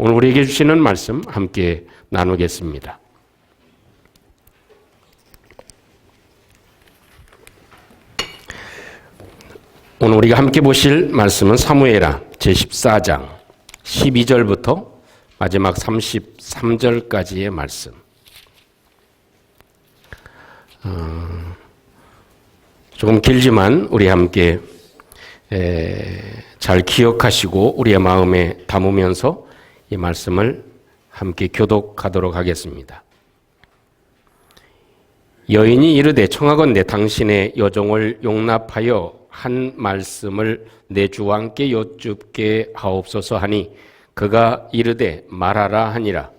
오늘 우리에게 주시는 말씀 함께 나누겠습니다. 오늘 우리가 함께 보실 말씀은 사무엘하 제14장 12절부터 마지막 33절까지의 말씀. 조금 길지만 우리 함께 잘 기억하시고 우리의 마음에 담으면서 이 말씀을 함께 교독하도록 하겠습니다. 여인이 이르되 청하건대 당신의 여종을 용납하여 한 말씀을 내 주왕께 여쭙게 하옵소서 하니 그가 이르되 말하라 하니라.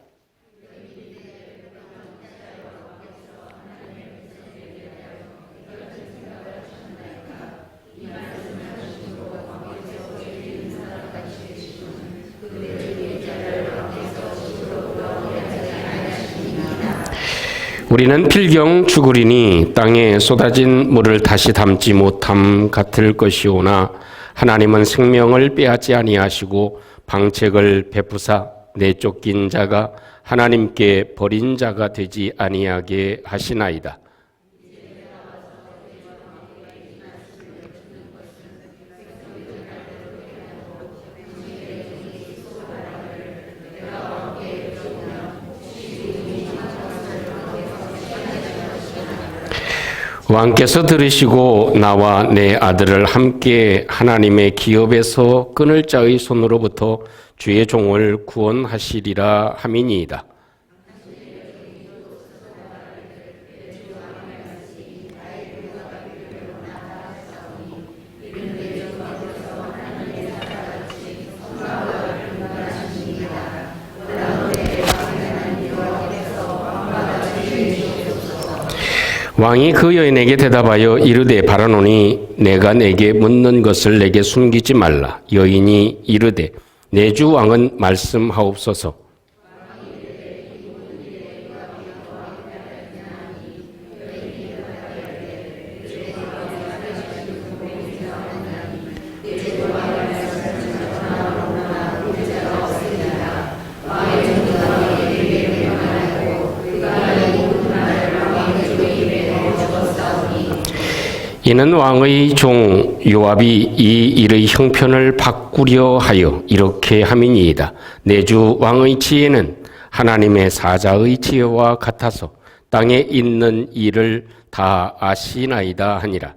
우리는 필경 죽으리니 땅에 쏟아진 물을 다시 담지 못함 같을 것이오나 하나님은 생명을 빼앗지 아니하시고 방책을 베푸사 내쫓긴 자가 하나님께 버린 자가 되지 아니하게 하시나이다. 왕께서 들으시고 나와 내 아들을 함께 하나님의 기업에서 끊을 자의 손으로부터 주의 종을 구원하시리라 함이니이다. 왕이 그 여인에게 대답하여 이르되 바라노니 내가 내게 묻는 것을 내게 숨기지 말라. 여인이 이르되 내 주 왕은 말씀하옵소서. 이는 왕의 종 요압이 이 일의 형편을 바꾸려 하여 이렇게 함이니이다. 내 주 왕의 지혜는 하나님의 사자의 지혜와 같아서 땅에 있는 일을 다 아시나이다 하니라.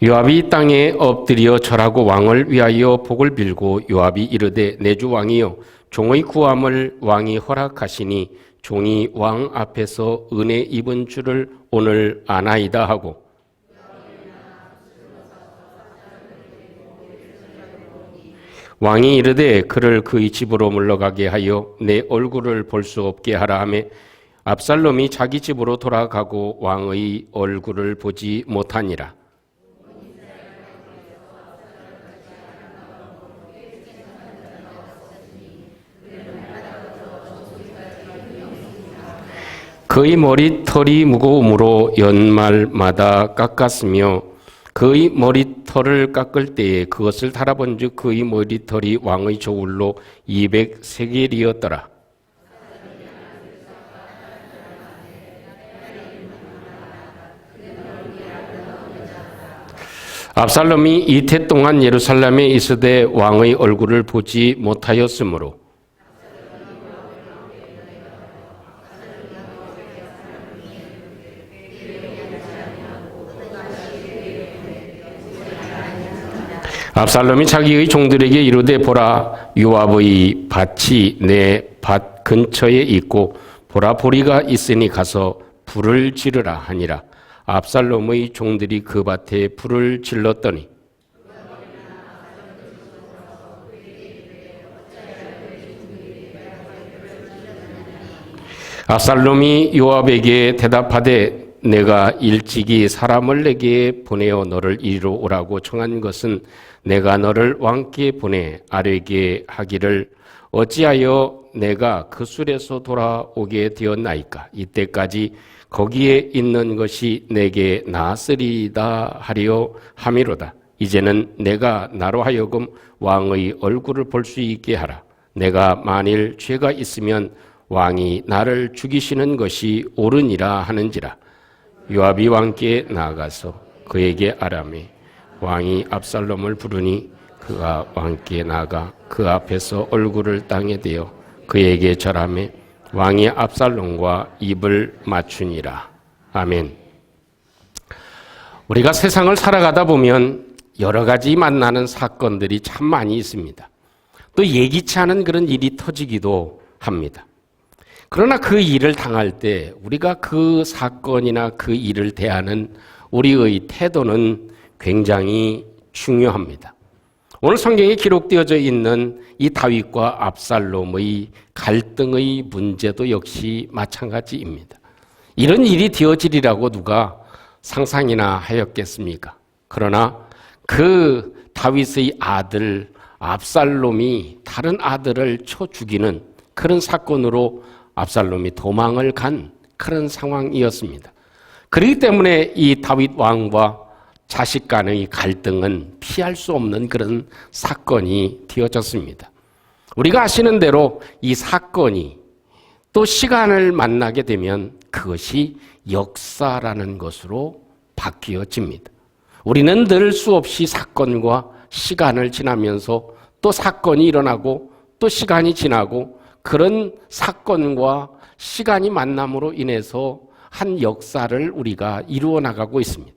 요압이 땅에 엎드려 절하고 왕을 위하여 복을 빌고 요압이 이르되 내 주 왕이여 종의 구함을 왕이 허락하시니 종이 왕 앞에서 은혜 입은 줄을 오늘 아나이다 하고 왕이 이르되 그를 그의 집으로 물러가게 하여 내 얼굴을 볼 수 없게 하라 하며 압살롬이 자기 집으로 돌아가고 왕의 얼굴을 보지 못하니라. 그의 머리털이 무거움으로 연말마다 깎았으며 그의 머리털을 깎을 때에 그것을 달아본즉 그의 머리털이 왕의 저울로 200세겔이었더라. 압살롬이 이태 동안 예루살렘에 있으되 왕의 얼굴을 보지 못하였으므로 압살롬이 자기의 종들에게 이르되 보라 요압의 밭이 내 밭 근처에 있고 보라 보리가 있으니 가서 불을 지르라 하니라. 압살롬의 종들이 그 밭에 불을 질렀더니 압살롬이 요압에게 대답하되 내가 일찍이 사람을 내게 보내어 너를 이리로 오라고 청한 것은 내가 너를 왕께 보내 아뢰게 하기를 어찌하여 내가 그 술에서 돌아오게 되었나이까. 이때까지 거기에 있는 것이 내게 나으리다 하려 함이로다. 이제는 내가 나로 하여금 왕의 얼굴을 볼 수 있게 하라. 내가 만일 죄가 있으면 왕이 나를 죽이시는 것이 옳으니라 하는지라. 요압이 왕께 나아가서 그에게 아라매 왕이 압살롬을 부르니 그가 왕께 나아가 그 앞에서 얼굴을 땅에 대어 그에게 절하매 왕이 압살롬과 입을 맞추니라. 아멘. 우리가 세상을 살아가다 보면 여러 가지 만나는 사건들이 참 많이 있습니다. 또 예기치 않은 그런 일이 터지기도 합니다. 그러나 그 일을 당할 때 우리가 그 사건이나 그 일을 대하는 우리의 태도는 굉장히 중요합니다. 오늘 성경에 기록되어져 있는 이 다윗과 압살롬의 갈등의 문제도 역시 마찬가지입니다. 이런 일이 되어지리라고 누가 상상이나 하였겠습니까? 그러나 그 다윗의 아들 압살롬이 다른 아들을 쳐 죽이는 그런 사건으로 압살롬이 도망을 간 그런 상황이었습니다. 그렇기 때문에 이 다윗 왕과 자식 간의 갈등은 피할 수 없는 그런 사건이 되어졌습니다. 우리가 아시는 대로 이 사건이 또 시간을 만나게 되면 그것이 역사라는 것으로 바뀌어집니다. 우리는 늘 수없이 사건과 시간을 지나면서 또 사건이 일어나고 또 시간이 지나고 그런 사건과 시간이 만남으로 인해서 한 역사를 우리가 이루어 나가고 있습니다.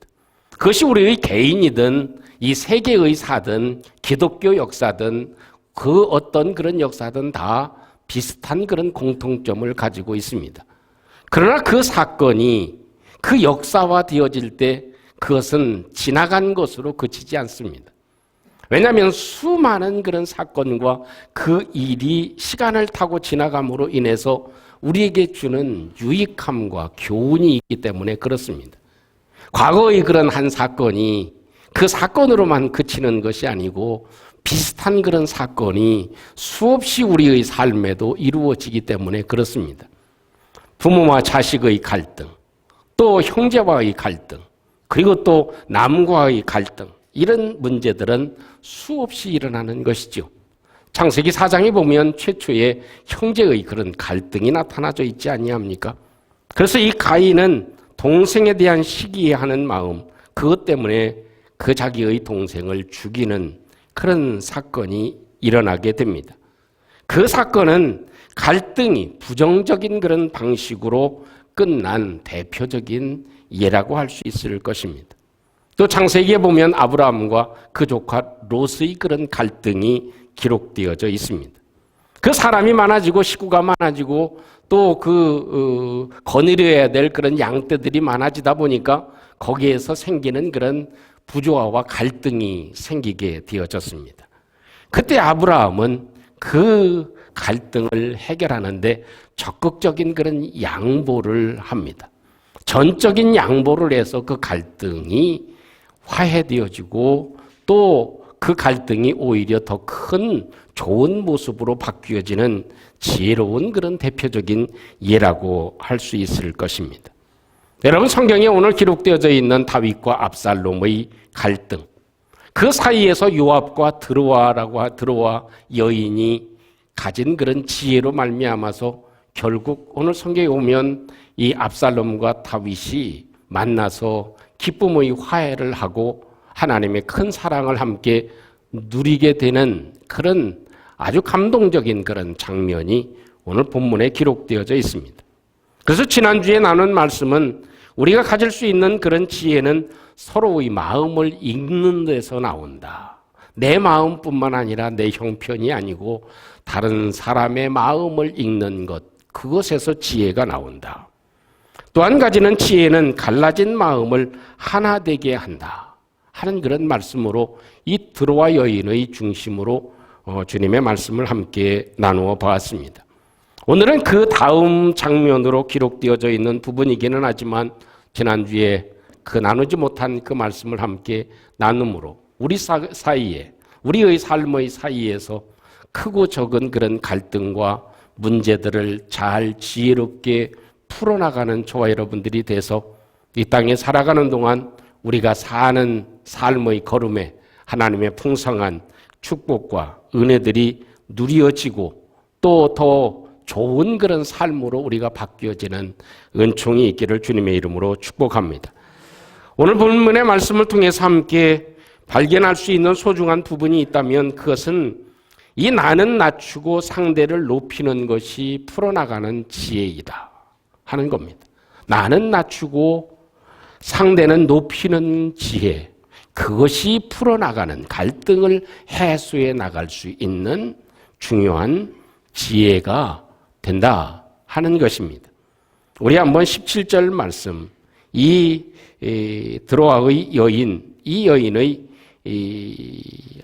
그것이 우리의 개인이든 이 세계의 사든 기독교 역사든 그 어떤 그런 역사든 다 비슷한 그런 공통점을 가지고 있습니다. 그러나 그 사건이 그 역사화 되어질 때 그것은 지나간 것으로 그치지 않습니다. 왜냐하면 수많은 그런 사건과 그 일이 시간을 타고 지나감으로 인해서 우리에게 주는 유익함과 교훈이 있기 때문에 그렇습니다. 과거의 그런 한 사건이 그 사건으로만 그치는 것이 아니고 비슷한 그런 사건이 수없이 우리의 삶에도 이루어지기 때문에 그렇습니다. 부모와 자식의 갈등, 또 형제와의 갈등, 그리고 또 남과의 갈등, 이런 문제들은 수없이 일어나는 것이죠. 창세기 4장에 보면 최초의 형제의 그런 갈등이 나타나져 있지 아니합니까? 그래서 이 가인은 동생에 대한 시기하는 마음, 그것 때문에 그 자기의 동생을 죽이는 그런 사건이 일어나게 됩니다. 그 사건은 갈등이 부정적인 그런 방식으로 끝난 대표적인 예라고 할 수 있을 것입니다. 또 창세기에 보면 아브라함과 그 조카 롯의 그런 갈등이 기록되어져 있습니다. 그 사람이 많아지고 식구가 많아지고 또 거느려야 될 그런 양떼들이 많아지다 보니까 거기에서 생기는 그런 부조화와 갈등이 생기게 되어졌습니다. 그때 아브라함은 그 갈등을 해결하는데 적극적인 그런 양보를 합니다. 전적인 양보를 해서 그 갈등이 화해되어지고 또 그 갈등이 오히려 더 큰 좋은 모습으로 바뀌어지는 지혜로운 그런 대표적인 예라고 할 수 있을 것입니다. 여러분, 성경에 오늘 기록되어져 있는 다윗과 압살롬의 갈등, 그 사이에서 요압과 드로아 여인이 가진 그런 지혜로 말미암아서 결국 오늘 성경에 오면 이 압살롬과 다윗이 만나서 기쁨의 화해를 하고 하나님의 큰 사랑을 함께 누리게 되는 그런 아주 감동적인 그런 장면이 오늘 본문에 기록되어져 있습니다. 그래서 지난주에 나눈 말씀은 우리가 가질 수 있는 그런 지혜는 서로의 마음을 읽는 데서 나온다. 내 마음뿐만 아니라 내 형편이 아니고 다른 사람의 마음을 읽는 것, 그것에서 지혜가 나온다. 또 한 가지는 지혜는 갈라진 마음을 하나 되게 한다 하는 그런 말씀으로 이 드로아 여인의 중심으로 주님의 말씀을 함께 나누어 보았습니다. 오늘은 그 다음 장면으로 기록되어져 있는 부분이기는 하지만 지난주에 그 나누지 못한 그 말씀을 함께 나눔으로 우리 사이에, 우리의 삶의 사이에서 크고 적은 그런 갈등과 문제들을 잘 지혜롭게 풀어나가는 저와 여러분들이 돼서 이 땅에 살아가는 동안 우리가 사는 삶의 걸음에 하나님의 풍성한 축복과 은혜들이 누려지고 또 더 좋은 그런 삶으로 우리가 바뀌어지는 은총이 있기를 주님의 이름으로 축복합니다. 오늘 본문의 말씀을 통해서 함께 발견할 수 있는 소중한 부분이 있다면 그것은 이 나는 낮추고 상대를 높이는 것이 풀어나가는 지혜이다 하는 겁니다. 나는 낮추고 상대는 높이는 지혜, 그것이 풀어나가는 갈등을 해소해 나갈 수 있는 중요한 지혜가 된다 하는 것입니다. 우리 한번 17절 말씀, 이 드로아의 여인, 이 여인의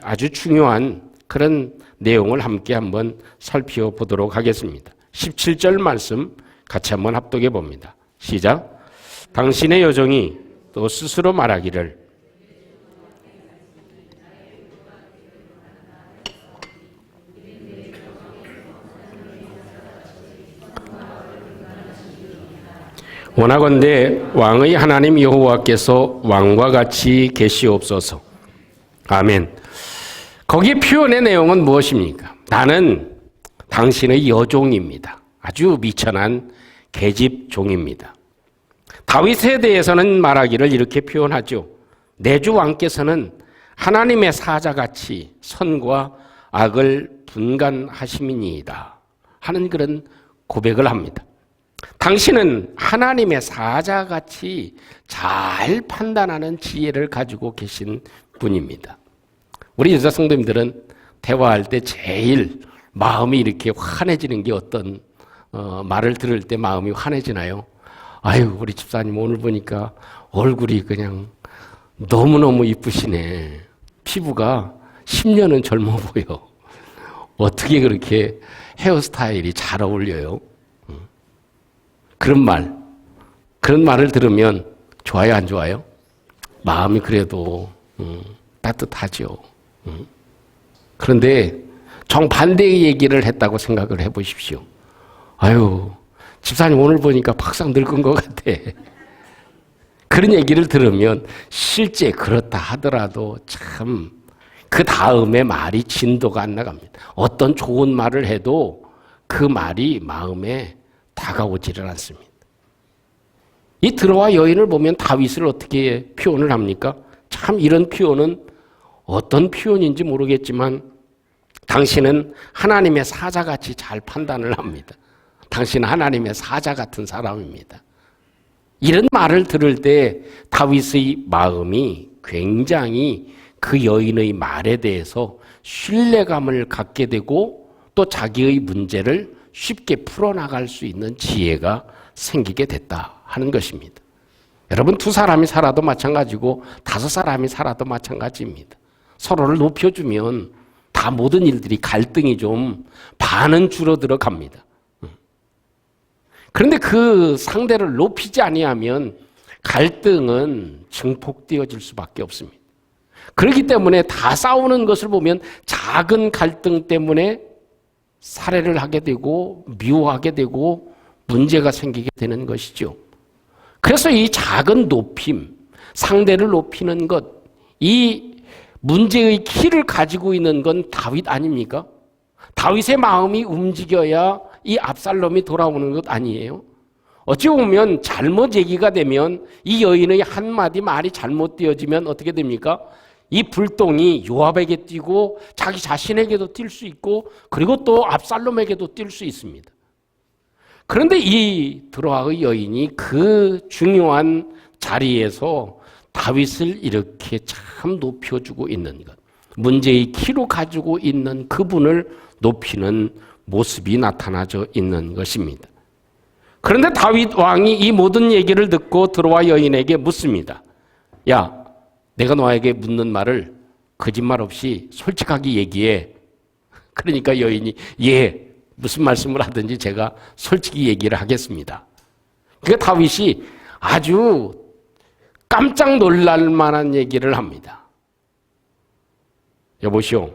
아주 중요한 그런 내용을 함께 한번 살펴보도록 하겠습니다. 17절 말씀 같이 한번 합독해 봅니다. 시작. 당신의 여종이 또 스스로 말하기를 원하건대 왕의 하나님 여호와께서 왕과 같이 계시옵소서. 아멘. 거기 표현의 내용은 무엇입니까? 나는 당신의 여종입니다. 아주 미천한 계집 종입니다. 다윗에 대해서는 말하기를 이렇게 표현하죠. 내 주 왕께서는 하나님의 사자같이 선과 악을 분간하심이니이다 하는 그런 고백을 합니다. 당신은 하나님의 사자같이 잘 판단하는 지혜를 가지고 계신 분입니다. 우리 여자 성도님들은 대화할 때 제일 마음이 이렇게 환해지는 게 어떤 말을 들을 때 마음이 환해지나요? 아유, 우리 집사님 오늘 보니까 얼굴이 그냥 너무너무 이쁘시네. 피부가 10년은 젊어 보여. 어떻게 그렇게 헤어스타일이 잘 어울려요? 그런 말을 들으면 좋아요, 안 좋아요? 마음이 그래도 따뜻하죠. 그런데 정반대의 얘기를 했다고 생각을 해보십시오. 아유, 집사님 오늘 보니까 박상 늙은 것 같아. 그런 얘기를 들으면 실제 그렇다 하더라도 참 그 다음에 말이 진도가 안 나갑니다. 어떤 좋은 말을 해도 그 말이 마음에 다가오지를 않습니다. 이 드로아 여인을 보면 다윗을 어떻게 표현을 합니까? 참 이런 표현은 어떤 표현인지 모르겠지만 당신은 하나님의 사자같이 잘 판단을 합니다. 당신은 하나님의 사자 같은 사람입니다. 이런 말을 들을 때 다윗의 마음이 굉장히 그 여인의 말에 대해서 신뢰감을 갖게 되고 또 자기의 문제를 쉽게 풀어나갈 수 있는 지혜가 생기게 됐다 하는 것입니다. 여러분, 두 사람이 살아도 마찬가지고 다섯 사람이 살아도 마찬가지입니다. 서로를 높여주면 다 모든 일들이 갈등이 좀 반은 줄어들어 갑니다. 그런데 그 상대를 높이지 아니하면 갈등은 증폭되어질 수밖에 없습니다. 그렇기 때문에 다 싸우는 것을 보면 작은 갈등 때문에 살해를 하게 되고 미워하게 되고 문제가 생기게 되는 것이죠. 그래서 이 작은 높임, 상대를 높이는 것, 이 문제의 키를 가지고 있는 건 다윗 아닙니까? 다윗의 마음이 움직여야 이 압살롬이 돌아오는 것 아니에요? 어찌 보면 잘못 얘기가 되면 이 여인의 한마디 말이 잘못되어지면 어떻게 됩니까? 이 불똥이 요압에게 띄고 자기 자신에게도 뛸 수 있고 그리고 또 압살롬에게도 뛸 수 있습니다. 그런데 이 드로아의 여인이 그 중요한 자리에서 다윗을 이렇게 참 높여주고 있는 것, 문제의 키로 가지고 있는 그분을 높이는 모습이 나타나져 있는 것입니다. 그런데 다윗 왕이 이 모든 얘기를 듣고 드로아 여인에게 묻습니다. 야, 내가 너에게 묻는 말을 거짓말 없이 솔직하게 얘기해. 그러니까 여인이 예, 무슨 말씀을 하든지 제가 솔직히 얘기를 하겠습니다. 그러니까 다윗이 아주 깜짝 놀랄 만한 얘기를 합니다. 여보시오,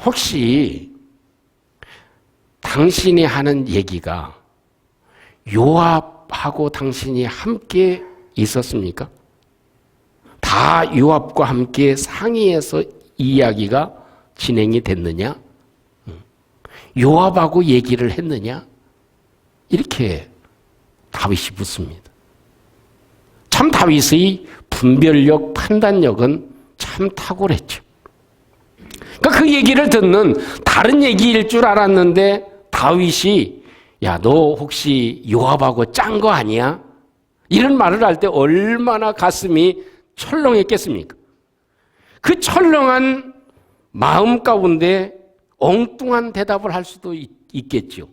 혹시 당신이 하는 얘기가 요압하고 당신이 함께 있었습니까? 다 요압과 함께 상의해서 이야기가 진행이 됐느냐? 요압하고 얘기를 했느냐? 이렇게 다윗이 묻습니다. 참 다윗의 분별력, 판단력은 참 탁월했죠. 그러니까 그 얘기를 듣는 다른 얘기일 줄 알았는데 다윗이 야, 너 혹시 요압하고 짠 거 아니야? 이런 말을 할 때 얼마나 가슴이 철렁했겠습니까? 그 철렁한 마음 가운데 엉뚱한 대답을 할 수도 있겠죠.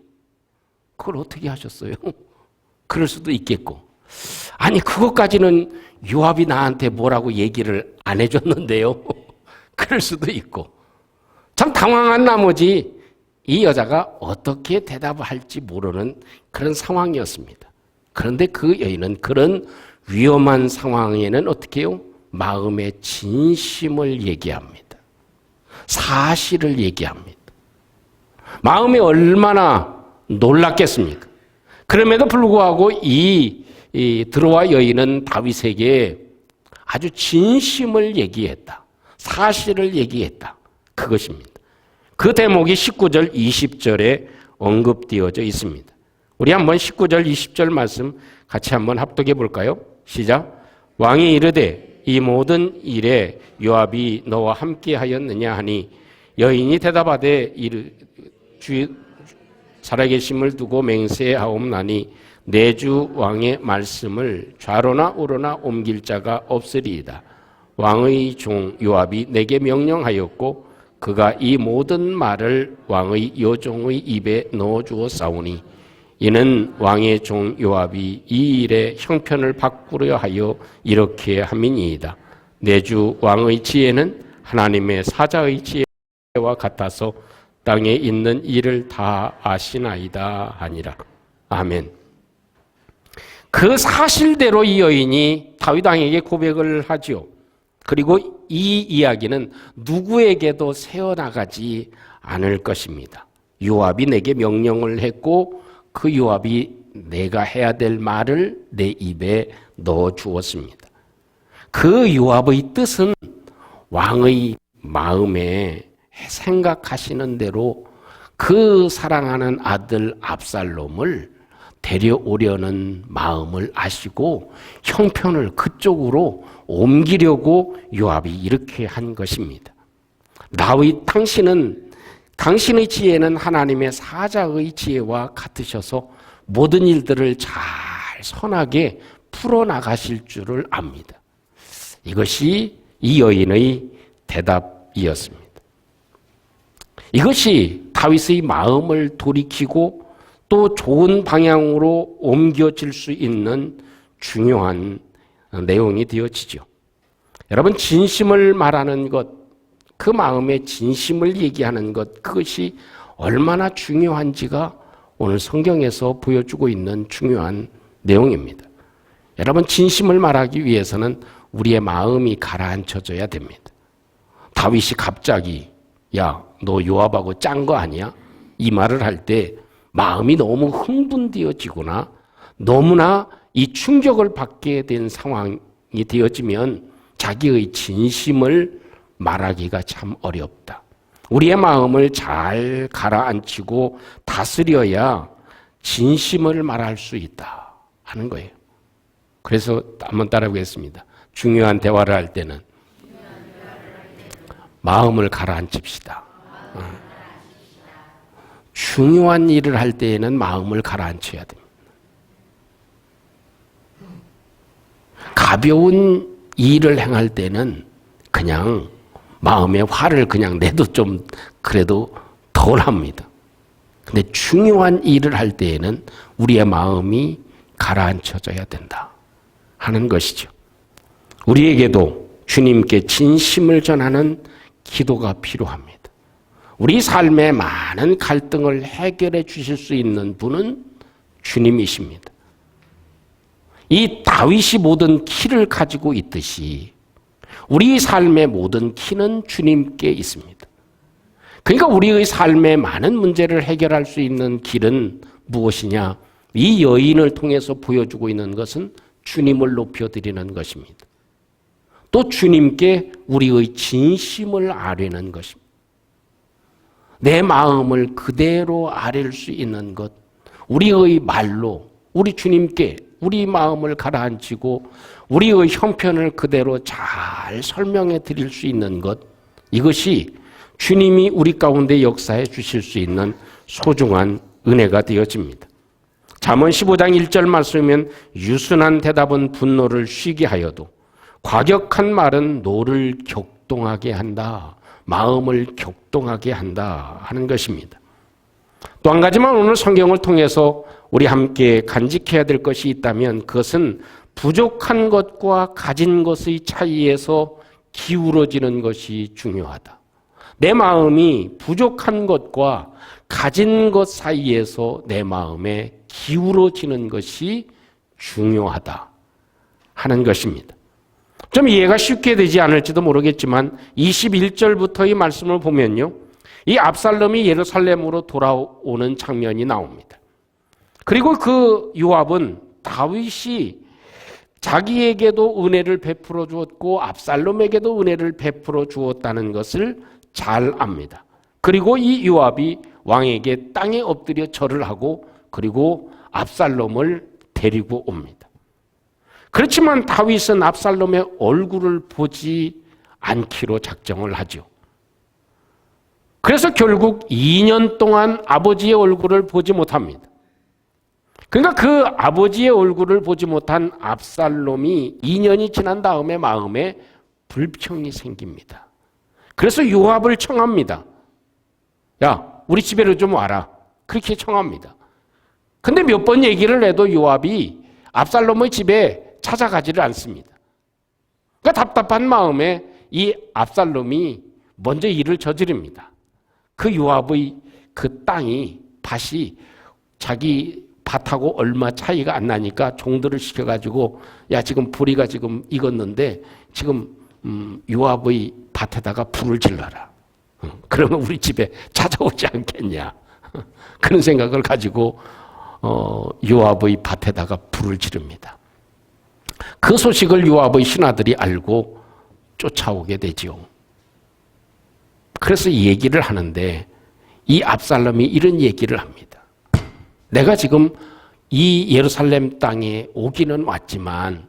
그걸 어떻게 하셨어요? 그럴 수도 있겠고. 아니, 그것까지는 요압이 나한테 뭐라고 얘기를 안 해줬는데요. 그럴 수도 있고. 참 당황한 나머지 이 여자가 어떻게 대답을 할지 모르는 그런 상황이었습니다. 그런데 그 여인은 그런 위험한 상황에는 어떻게 해요? 마음의 진심을 얘기합니다. 사실을 얘기합니다. 마음이 얼마나 놀랐겠습니까? 그럼에도 불구하고 이 드로아 여인은 다윗에게 아주 진심을 얘기했다. 사실을 얘기했다. 그것입니다. 그 대목이 19절, 20절에 언급되어져 있습니다. 우리 한번 19절, 20절 말씀 같이 한번 합독해 볼까요? 시작. 왕이 이르되 이 모든 일에 요압이 너와 함께 하였느냐 하니 여인이 대답하되 주 살아계심을 두고 맹세하옵나니 내 주 왕의 말씀을 좌로나 우로나 옮길 자가 없으리이다. 왕의 종 요압이 내게 명령하였고 그가 이 모든 말을 왕의 여종의 입에 넣어주었사오니 이는 왕의 종 요압이 이 일에 형편을 바꾸려 하여 이렇게 함이니이다. 내 주 왕의 지혜는 하나님의 사자의 지혜와 같아서 땅에 있는 일을 다 아시나이다 하니라. 아멘. 그 사실대로 이 여인이 다윗 왕에게 고백을 하죠. 그리고 이 이야기는 누구에게도 새어나가지 않을 것입니다. 요압이 내게 명령을 했고 그 요압이 내가 해야 될 말을 내 입에 넣어 주었습니다. 그 요압의 뜻은 왕의 마음에 생각하시는 대로 그 사랑하는 아들 압살롬을 데려오려는 마음을 아시고 형편을 그쪽으로 옮기려고 요압이 이렇게 한 것입니다. 다윗, 당신의 지혜는 하나님의 사자의 지혜와 같으셔서 모든 일들을 잘 선하게 풀어나가실 줄을 압니다. 이것이 이 여인의 대답이었습니다. 이것이 다윗의 마음을 돌이키고 또 좋은 방향으로 옮겨질 수 있는 중요한 내용이 되어지죠. 여러분, 진심을 말하는 것, 그 마음의 진심을 얘기하는 것, 그것이 얼마나 중요한지가 오늘 성경에서 보여주고 있는 중요한 내용입니다. 여러분, 진심을 말하기 위해서는 우리의 마음이 가라앉혀져야 됩니다. 다윗이 갑자기 야, 너 요압하고 짠 거 아니야? 이 말을 할 때 마음이 너무 흥분되어지거나 너무나 이 충격을 받게 된 상황이 되어지면 자기의 진심을 말하기가 참 어렵다. 우리의 마음을 잘 가라앉히고 다스려야 진심을 말할 수 있다 하는 거예요. 그래서 한번 따라 보겠습니다. 중요한 대화를 할 때는 마음을 가라앉힙시다. 중요한 일을 할 때에는 마음을 가라앉혀야 됩니다. 가벼운 일을 행할 때는 그냥 마음의 화를 그냥 내도 좀 그래도 덜합니다. 근데 중요한 일을 할 때에는 우리의 마음이 가라앉혀져야 된다 하는 것이죠. 우리에게도 주님께 진심을 전하는 기도가 필요합니다. 우리 삶의 많은 갈등을 해결해 주실 수 있는 분은 주님이십니다. 이 다윗이 모든 키를 가지고 있듯이 우리 삶의 모든 키는 주님께 있습니다. 그러니까 우리의 삶의 많은 문제를 해결할 수 있는 길은 무엇이냐? 이 여인을 통해서 보여주고 있는 것은 주님을 높여드리는 것입니다. 또 주님께 우리의 진심을 아뢰는 것입니다. 내 마음을 그대로 아뢰를 수 있는 것, 우리의 말로 우리 주님께 우리 마음을 가라앉히고 우리의 형편을 그대로 잘 설명해 드릴 수 있는 것, 이것이 주님이 우리 가운데 역사해 주실 수 있는 소중한 은혜가 되어집니다. 잠언 15장 1절 말씀이면 유순한 대답은 분노를 쉬게 하여도 과격한 말은 노를 격동하게 한다. 마음을 격동하게 한다 하는 것입니다. 또 한 가지만 오늘 성경을 통해서 우리 함께 간직해야 될 것이 있다면 그것은 부족한 것과 가진 것의 차이에서 기울어지는 것이 중요하다. 내 마음이 부족한 것과 가진 것 사이에서 내 마음에 기울어지는 것이 중요하다 하는 것입니다. 좀 이해가 쉽게 되지 않을지도 모르겠지만 21절부터의 말씀을 보면요, 이 압살롬이 예루살렘으로 돌아오는 장면이 나옵니다. 그리고 그 요압은 다윗이 자기에게도 은혜를 베풀어 주었고 압살롬에게도 은혜를 베풀어 주었다는 것을 잘 압니다. 그리고 이 요압이 왕에게 땅에 엎드려 절을 하고 그리고 압살롬을 데리고 옵니다. 그렇지만 다윗은 압살롬의 얼굴을 보지 않기로 작정을 하죠. 그래서 결국 2년 동안 아버지의 얼굴을 보지 못합니다. 그러니까 그 아버지의 얼굴을 보지 못한 압살롬이 2년이 지난 다음에 마음에 불평이 생깁니다. 그래서 요압을 청합니다. 야, 우리 집에로 좀 와라. 그렇게 청합니다. 근데 몇 번 얘기를 해도 요압이 압살롬의 집에 찾아가지를 않습니다. 그러니까 답답한 마음에 이 압살롬이 먼저 일을 저지릅니다. 그 요압의 그 땅이 밭이 자기 밭하고 얼마 차이가 안 나니까 종들을 시켜가지고 야, 지금 보리가 지금 익었는데 지금 요압의 밭에다가 불을 질러라. 그러면 우리 집에 찾아오지 않겠냐. 그런 생각을 가지고 요압의 밭에다가 불을 지릅니다. 그 소식을 요압의 신하들이 알고 쫓아오게 되지요. 그래서 이 얘기를 하는데 이 압살롬이 이런 얘기를 합니다. 내가 지금 이 예루살렘 땅에 오기는 왔지만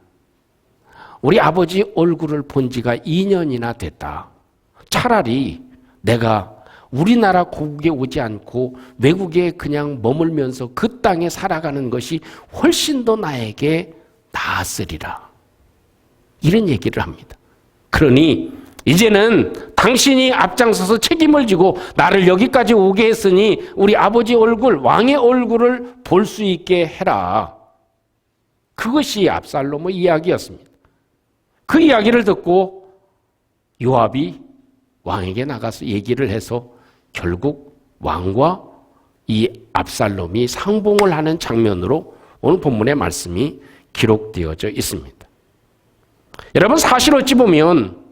우리 아버지 얼굴을 본 지가 2년이나 됐다. 차라리 내가 우리나라 고국에 오지 않고 외국에 그냥 머물면서 그 땅에 살아가는 것이 훨씬 더 나에게 나았으리라. 이런 얘기를 합니다. 그러니 이제는 당신이 앞장서서 책임을 지고 나를 여기까지 오게 했으니 우리 아버지 얼굴, 왕의 얼굴을 볼 수 있게 해라. 그것이 압살롬의 이야기였습니다. 그 이야기를 듣고 요압이 왕에게 나가서 얘기를 해서 결국 왕과 이 압살롬이 상봉을 하는 장면으로 오늘 본문의 말씀이 기록되어져 있습니다. 여러분, 사실 어찌 보면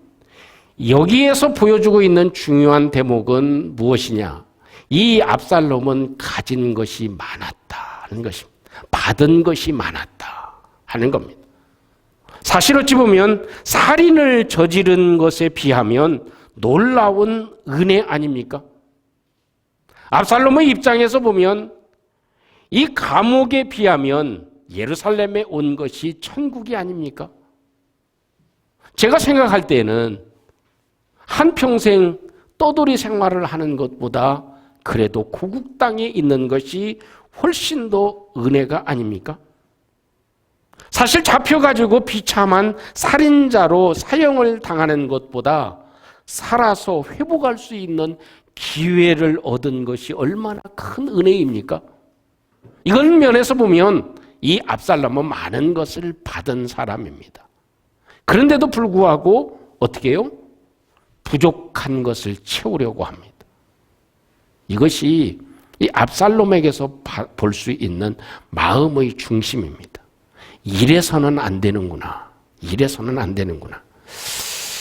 여기에서 보여주고 있는 중요한 대목은 무엇이냐? 이 압살롬은 가진 것이 많았다 하는 것입니다. 받은 것이 많았다 하는 겁니다. 사실 어찌 보면 살인을 저지른 것에 비하면 놀라운 은혜 아닙니까? 압살롬의 입장에서 보면 이 감옥에 비하면 예루살렘에 온 것이 천국이 아닙니까? 제가 생각할 때는 한평생 떠돌이 생활을 하는 것보다 그래도 고국 땅에 있는 것이 훨씬 더 은혜가 아닙니까? 사실 잡혀가지고 비참한 살인자로 사형을 당하는 것보다 살아서 회복할 수 있는 기회를 얻은 것이 얼마나 큰 은혜입니까? 이런 면에서 보면 이 압살롬은 많은 것을 받은 사람입니다. 그런데도 불구하고 어떻게 해요? 부족한 것을 채우려고 합니다. 이것이 이 압살롬에게서 볼 수 있는 마음의 중심입니다. 이래서는 안 되는구나. 이래서는 안 되는구나.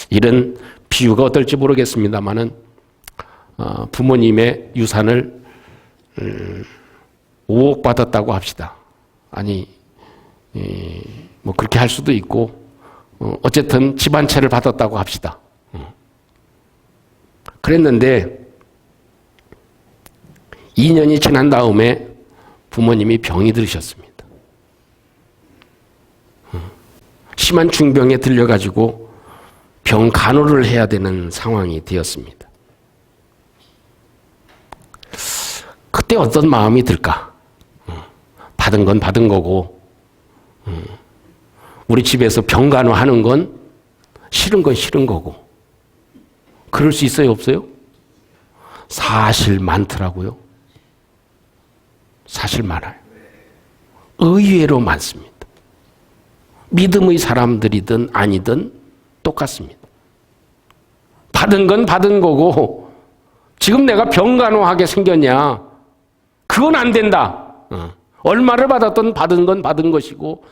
이런 비유가 어떨지 모르겠습니다만은 부모님의 유산을 5억 받았다고 합시다. 아니, 뭐 그렇게 할 수도 있고, 어쨌든 집 한 채를 받았다고 합시다. 그랬는데 2년이 지난 다음에 부모님이 병이 들으셨습니다. 심한 중병에 들려가지고 병 간호를 해야 되는 상황이 되었습니다. 그때 어떤 마음이 들까? 받은 건 받은 거고, 우리 집에서 병 간호하는 건 싫은 건 싫은 거고. 그럴 수 있어요, 없어요? 사실 많더라고요. 사실 많아요. 의외로 많습니다. 믿음의 사람들이든 아니든 똑같습니다. 받은 건 받은 거고, 지금 내가 병 간호하게 생겼냐? 그건 안 된다. 얼마를 받았던 받은 건 받은 것이고,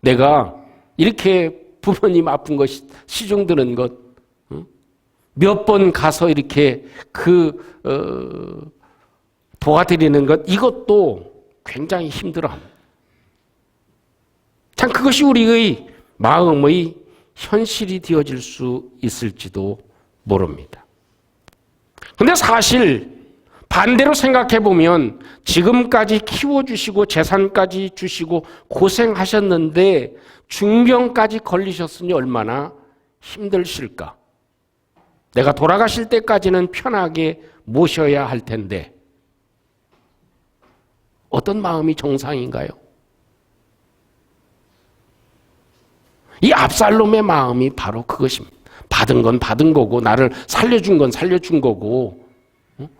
내가 이렇게 부모님 아픈 것, 시중 드는 것, 몇 번 가서 이렇게 도와드리는 것, 이것도 굉장히 힘들어합니다. 참 그것이 우리의 마음의 현실이 되어질 수 있을지도 모릅니다. 근데 사실 반대로 생각해 보면 지금까지 키워주시고 재산까지 주시고 고생하셨는데 중병까지 걸리셨으니 얼마나 힘드실까? 내가 돌아가실 때까지는 편하게 모셔야 할 텐데 어떤 마음이 정상인가요? 이 압살롬의 마음이 바로 그것입니다. 받은 건 받은 거고, 나를 살려준 건 살려준 거고,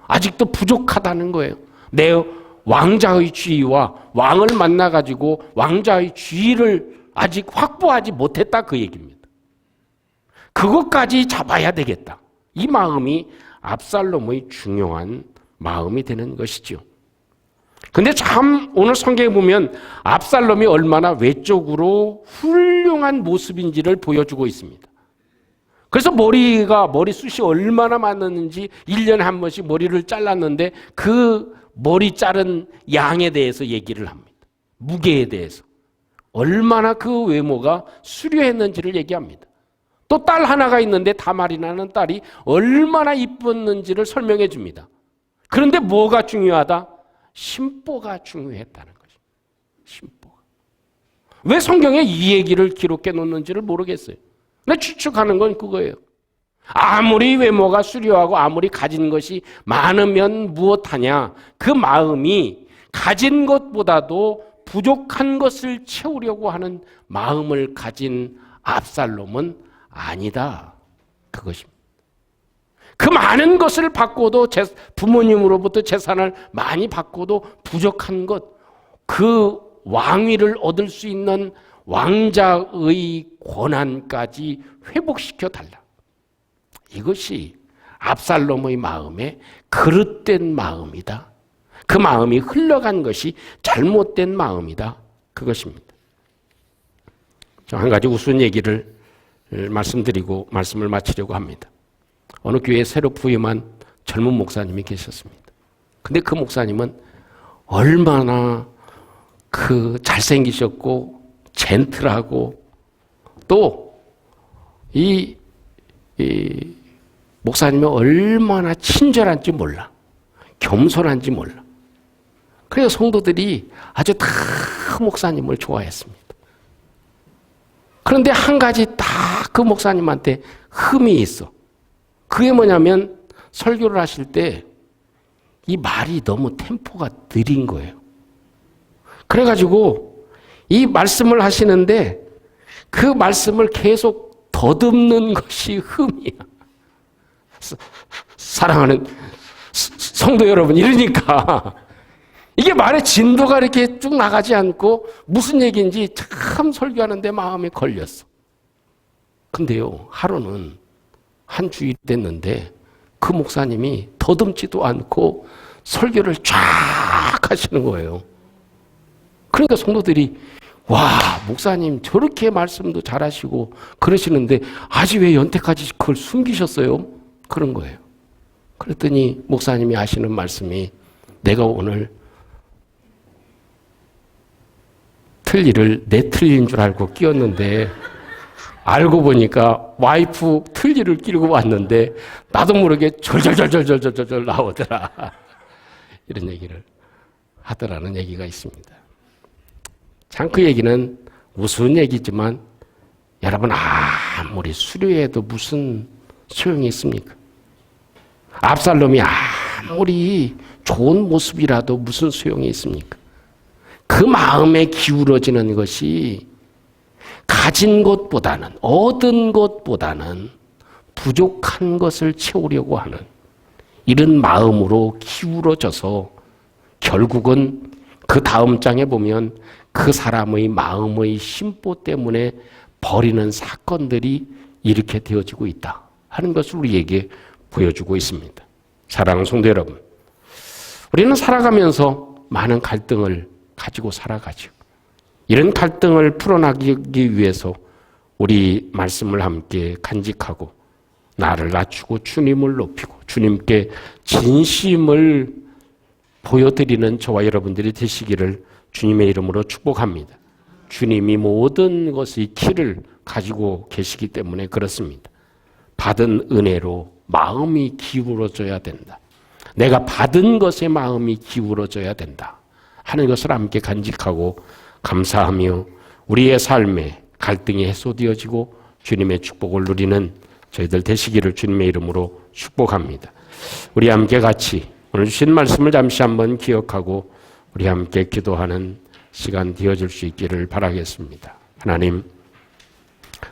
아직도 부족하다는 거예요. 내 왕자의 지위와 왕을 만나가지고 왕자의 지위를 아직 확보하지 못했다, 그 얘기입니다. 그것까지 잡아야 되겠다. 이 마음이 압살롬의 중요한 마음이 되는 것이죠. 근데 참 오늘 성경에 보면 압살롬이 얼마나 외적으로 훌륭한 모습인지를 보여주고 있습니다. 그래서 머리숱이 얼마나 많았는지 1년에 한 번씩 머리를 잘랐는데 그 머리 자른 양에 대해서 얘기를 합니다. 무게에 대해서. 얼마나 그 외모가 수려했는지를 얘기합니다. 또 딸 하나가 있는데 다말이라는 딸이 얼마나 이뻤는지를 설명해 줍니다. 그런데 뭐가 중요하다? 심보가 중요했다는 거죠. 심보가. 왜 성경에 이 얘기를 기록해 놓는지를 모르겠어요. 근데 추측하는 건 그거예요. 아무리 외모가 수려하고 아무리 가진 것이 많으면 무엇하냐? 그 마음이 가진 것보다도 부족한 것을 채우려고 하는 마음을 가진 압살롬은 아니다. 그것입니다. 그 많은 것을 받고도 부모님으로부터 재산을 많이 받고도 부족한 것, 그 왕위를 얻을 수 있는 왕자의 권한까지 회복시켜 달라. 이것이 압살롬의 마음에 그릇된 마음이다. 그 마음이 흘러간 것이 잘못된 마음이다. 그것입니다. 한 가지 우스운 얘기를 말씀드리고 말씀을 마치려고 합니다. 어느 교회에 새로 부임한 젊은 목사님이 계셨습니다. 근데 그 목사님은 얼마나 잘생기셨고 젠틀하고 또 이 목사님이 얼마나 친절한지 몰라. 겸손한지 몰라. 그래서 성도들이 아주 다 목사님을 좋아했습니다. 그런데 한 가지 딱 그 목사님한테 흠이 있어. 그게 뭐냐면 설교를 하실 때 이 말이 너무 템포가 느린 거예요. 그래가지고 이 말씀을 하시는데 그 말씀을 계속 더듬는 것이 흠이야. 사랑하는 성도 여러분, 이러니까 이게 말의 진도가 이렇게 쭉 나가지 않고 무슨 얘기인지 참 설교하는데 마음에 걸렸어. 근데요, 하루는 한 주일 됐는데 그 목사님이 더듬지도 않고 설교를 쫙 하시는 거예요. 그러니까 성도들이 와, 목사님 저렇게 말씀도 잘하시고 그러시는데 아직 왜 연태까지 그걸 숨기셨어요? 그런 거예요. 그랬더니 목사님이 하시는 말씀이 내가 오늘 틀니를 내 틀린 줄 알고 끼웠는데 알고 보니까 와이프 틀니를 끼고 왔는데 나도 모르게 절절절절절절절 나오더라. 이런 얘기를 하더라는 얘기가 있습니다. 참 그 얘기는 우스운 얘기지만 여러분 아무리 수료해도 무슨 소용이 있습니까? 압살롬이 아무리 좋은 모습이라도 무슨 소용이 있습니까? 그 마음에 기울어지는 것이 가진 것보다는, 얻은 것보다는 부족한 것을 채우려고 하는 이런 마음으로 기울어져서 결국은 그 다음 장에 보면 그 사람의 마음의 심보 때문에 벌이는 사건들이 이렇게 되어지고 있다 하는 것을 우리에게 보여주고 있습니다. 사랑하는 성도 여러분, 우리는 살아가면서 많은 갈등을 가지고 살아가죠. 이런 갈등을 풀어나가기 위해서 우리 말씀을 함께 간직하고 나를 낮추고 주님을 높이고 주님께 진심을 보여드리는 저와 여러분들이 되시기를 주님의 이름으로 축복합니다. 주님이 모든 것의 키를 가지고 계시기 때문에 그렇습니다. 받은 은혜로 마음이 기울어져야 된다. 내가 받은 것에 마음이 기울어져야 된다 하는 것을 함께 간직하고 감사하며 우리의 삶에 갈등이 해소되어지고 주님의 축복을 누리는 저희들 되시기를 주님의 이름으로 축복합니다. 우리 함께 같이 오늘 주신 말씀을 잠시 한번 기억하고 우리 함께 기도하는 시간 되어질 수 있기를 바라겠습니다. 하나님,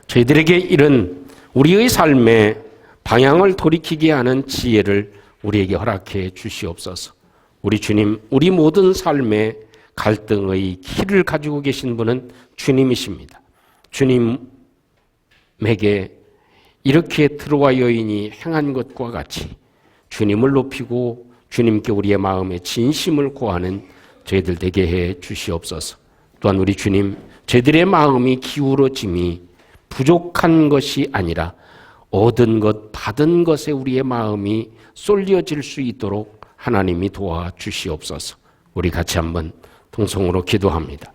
저희들에게 이런 우리의 삶에 방향을 돌이키게 하는 지혜를 우리에게 허락해 주시옵소서. 우리 주님, 우리 모든 삶에 갈등의 키를 가지고 계신 분은 주님이십니다. 주님에게 이렇게 트로아 여인이 행한 것과 같이 주님을 높이고 주님께 우리의 마음에 진심을 고하는 저희들 되게 해 주시옵소서. 또한 우리 주님, 저희들의 마음이 기울어짐이 부족한 것이 아니라 얻은 것, 받은 것에 우리의 마음이 쏠려질 수 있도록 하나님이 도와주시옵소서. 우리 같이 한번 통성으로 기도합니다.